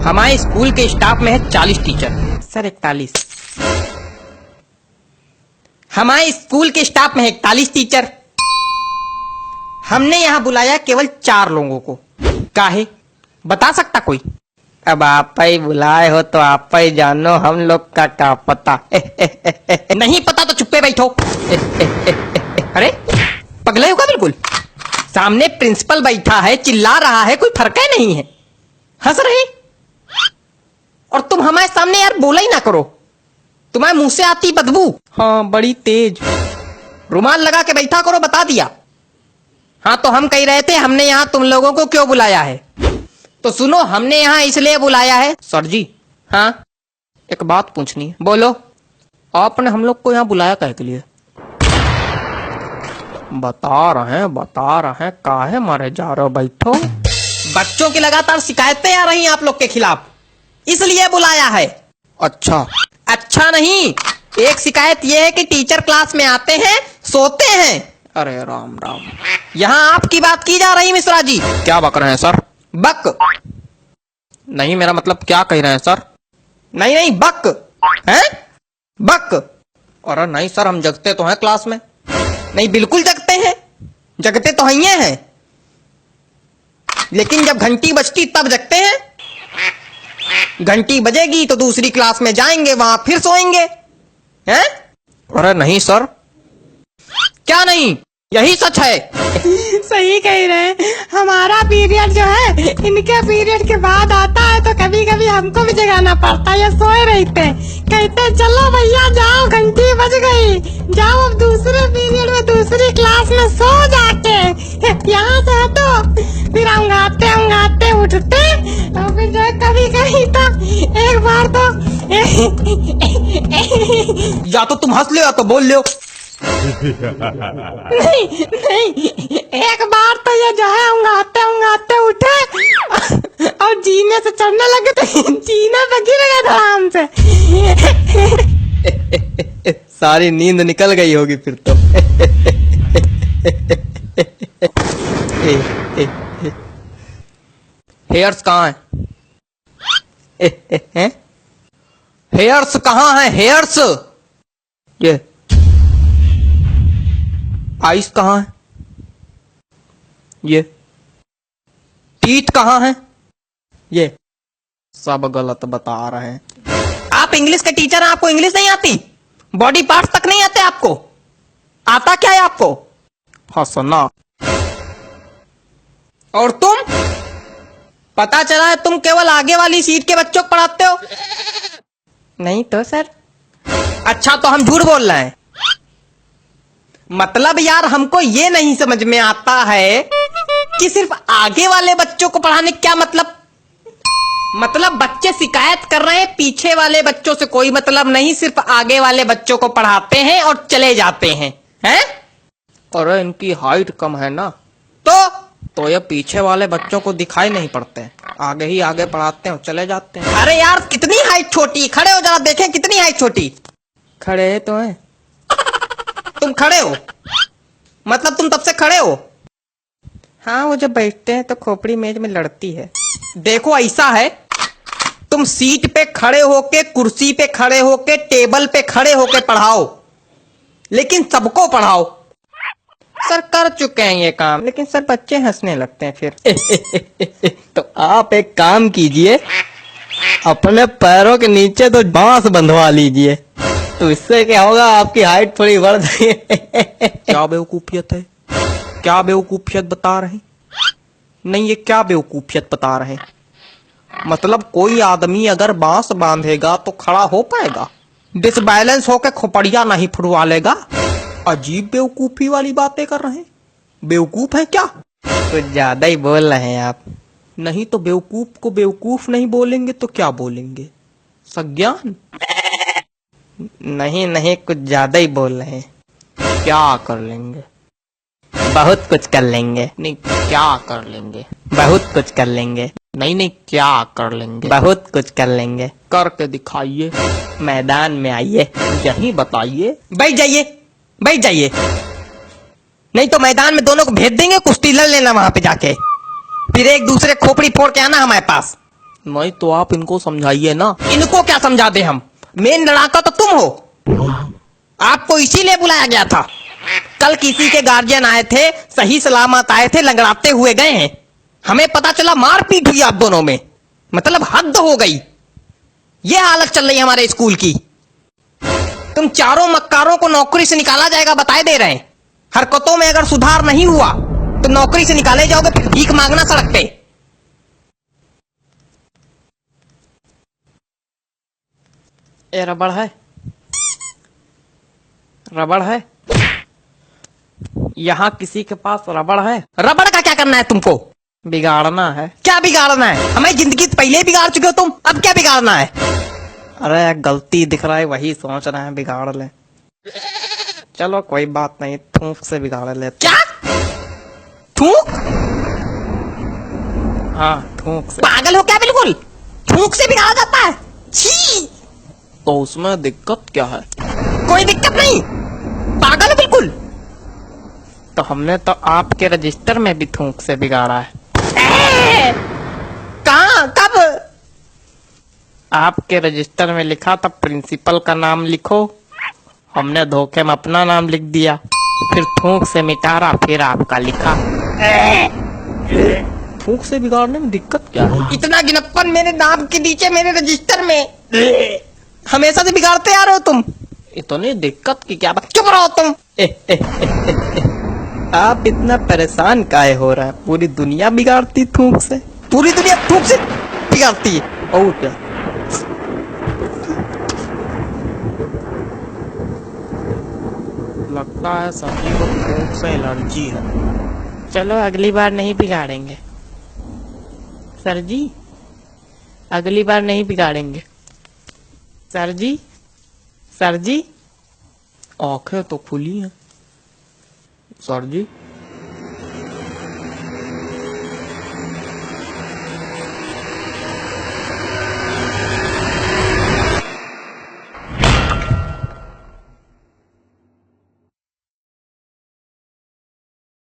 हमारे स्कूल के स्टाफ में है 40 टीचर। सर 41। हमारे स्कूल के स्टाफ में है 41 टीचर। हमने यहाँ बुलाया केवल 4 लोगों को। काहे बता सकता कोई? अब आप ही बुलाए हो तो आप ही जानो, हम लोग का क्या पता। नहीं पता तो चुप्पे बैठो। अरे पगले हो क्या बिल्कुल? सामने प्रिंसिपल बैठा है, चिल्ला रहा है, कोई फर्क है नहीं है, हंस रहे। और तुम हमारे सामने यार बोला ही ना करो, तुम्हारे मुंह से आती बदबू। हाँ बड़ी तेज। रुमाल लगा के बैठा करो, बता दिया। हाँ तो हम कह रहे थे हमने यहाँ तुम लोगों को क्यों बुलाया है। तो सुनो, हमने यहाँ इसलिए बुलाया है। सर जी हाँ एक बात पूछनी है। बोलो। आपने हम लोग को यहाँ बुलाया काहे के लिए? बता रहे हैं काहे मारे जा रहे हो, बैठो। बच्चों की लगातार शिकायतें आ रही हैं आप लोग के खिलाफ, इसलिए बुलाया है। अच्छा नहीं, एक शिकायत यह है कि टीचर क्लास में आते हैं, सोते हैं। अरे राम राम, यहाँ आपकी बात की जा रही मिश्रा जी। क्या बक रहे हैं सर? बक नहीं, मेरा मतलब क्या कह रहे हैं सर? नहीं बक हैं, बक। अरे नहीं सर, हम जगते तो हैं क्लास में। नहीं बिल्कुल जगते हैं, जगते तो हैं, लेकिन जब घंटी बजती तब जगते हैं। घंटी बजेगी तो दूसरी क्लास में जाएंगे, वहां फिर सोएंगे हैं? अरे नहीं सर। क्या नहीं, यही सच है। सही कह रहे हैं। हमारा पीरियड जो है इनके पीरियड के बाद आता है, तो कभी कभी हमको भी जगाना पड़ता है। ये सोए रहते हैं, कहते चलो भैया जाओ, घंटी बज गई, जाओ अब दूसरे पीरियड में दूसरी क्लास में सो जाके। यहाँ से तो फिर अंगाते उठते, और फिर जो कभी कभी तो एक बार तो या तो तुम हंस लो या तो बोल लो। नहीं, एक बार तो ये जो है उंगाते उठे और जीने से चढ़ने लगे, तो जीने पे गिर गए आराम से। सारी नींद निकल गई होगी फिर तो। हेयर्स कहाँ है? हेयर्स कहाँ है? हेयर्स ये आइस कहाँ है? ये टीथ कहाँ है? ये सब गलत बता रहे हैं। आप इंग्लिश के टीचर हैं, आपको इंग्लिश नहीं आती? बॉडी पार्ट्स तक नहीं आते आपको? आता क्या है आपको? हंसना। और तुम, पता चला है तुम केवल आगे वाली सीट के बच्चों को पढ़ाते हो। नहीं तो सर। अच्छा तो हम झूठ बोल रहे हैं? मतलब यार हमको ये नहीं समझ में आता है कि सिर्फ आगे वाले बच्चों को पढ़ाने क्या मतलब बच्चे शिकायत कर रहे हैं, पीछे वाले बच्चों से कोई मतलब नहीं, सिर्फ आगे वाले बच्चों को पढ़ाते हैं और चले जाते हैं, हैं? और इनकी हाइट कम है ना, तो ये पीछे वाले बच्चों को दिखाई नहीं पड़ते हैं, आगे ही आगे पढ़ाते हैं और चले जाते हैं। अरे यार कितनी हाइट छोटी, खड़े हो जरा देखें कितनी हाइट छोटी। खड़े तो हैं तुम, खड़े हो मतलब तुम तब से खड़े हो? हाँ वो जब बैठते हैं तो खोपड़ी मेज में लड़ती है। देखो ऐसा है, तुम सीट पे खड़े होके, कुर्सी पे खड़े होके, टेबल पे खड़े होके पढ़ाओ, लेकिन सबको पढ़ाओ। सर कर चुके हैं ये काम, लेकिन सर बच्चे हंसने लगते हैं फिर। तो आप एक काम कीजिए, अपने पैरों के नीचे तो बांस बंधवा लीजिए, तो इससे क्या होगा, आपकी हाइट थोड़ी बढ़ जाएगी। क्या बेवकूफियत है, क्या बेवकूफियत बता रहे हैं? नहीं ये क्या बेवकूफियत बता रहे हैं? मतलब कोई आदमी अगर बांस बांधेगा तो खड़ा हो पाएगा, डिसबैलेंस होकर खोपड़िया नहीं फुड़वा लेगा। अजीब बेवकूफी वाली बातें कर रहे हैं। बेवकूफ है क्या? कुछ ज्यादा ही बोल रहे हैं आप। नहीं तो बेवकूफ को बेवकूफ नहीं बोलेंगे तो क्या बोलेंगे? सज्ञान? नहीं कुछ ज्यादा ही बोल रहे हैं। क्या कर लेंगे? बहुत कुछ कर लेंगे। नहीं क्या कर लेंगे? बहुत कुछ कर लेंगे। नहीं क्या कर लेंगे? बहुत कुछ कर लेंगे। करके दिखाइए, मैदान में आइए, यही बताइए। बैठ जाइए, नहीं तो मैदान में दोनों को भेज देंगे, कुश्ती लड़ लेना वहां पे जाके, फिर एक दूसरे खोपड़ी फोड़ के आना हमारे पास। नहीं तो आप इनको समझाइए ना। इनको क्या समझा दे हम, मेन लड़ाका तो तुम हो। आपको इसीलिए बुलाया गया था। कल किसी के गार्जियन आए थे, सही सलामत आए थे, लंगड़ाते हुए गए हैं। हमें पता चला मारपीट हुई आप दोनों में, मतलब हद हो गई। ये हालत चल रही है हमारे स्कूल की। तुम चारों मक्कारों को नौकरी से निकाला जाएगा बताए दे रहे हैं। हरकतों में अगर सुधार नहीं हुआ तो नौकरी से निकाले जाओगे, फिर भीख मांगना सड़क पे। ए रबड़ है, रबड़ है, यहाँ किसी के पास रबड़ है? रबड़ का क्या करना है तुमको? बिगाड़ना है। क्या बिगाड़ना है? हमारी जिंदगी पहले ही बिगाड़ चुके हो तुम, अब क्या बिगाड़ना है? अरे गलती दिख रहा है वही सोच रहे हैं बिगाड़ ले। चलो कोई बात नहीं, थूक से बिगाड़ ले। क्या थूक? हाँ थूक से। पागल हो क्या बिल्कुल? थूक से बिगाड़ा जाता है? छी! तो उसमें दिक्कत क्या है? कोई दिक्कत नहीं, पागल है बिल्कुल। तो हमने तो आपके रजिस्टर में भी थूक से बिगाड़ा है। कहाँ, कब? आपके रजिस्टर में लिखा था प्रिंसिपल का नाम लिखो, हमने धोखे में अपना नाम लिख दिया, फिर थूक से मिटारा, फिर आपका लिखा। थूक से बिगाड़ने में दिक्कत क्या है? इतना गिनप्पन मेरे नाम के नीचे मेरे रजिस्टर में, हमेशा से बिगाड़ते आ रहे हो तुम। इतनी दिक्कत की क्या बात? चुप रहो तुम। आप इतना परेशान काहे हो रहा है? पूरी दुनिया बिगाड़ती थूक से, पूरी दुनिया थूक से बिगाड़ती है। और क्या? लगता है सभी को थूक से एलर्जी है। चलो अगली बार नहीं बिगाड़ेंगे सर जी, अगली बार नहीं बिगाड़ेंगे सर जी। सर जी आंखें तो खुली हैं सर जी।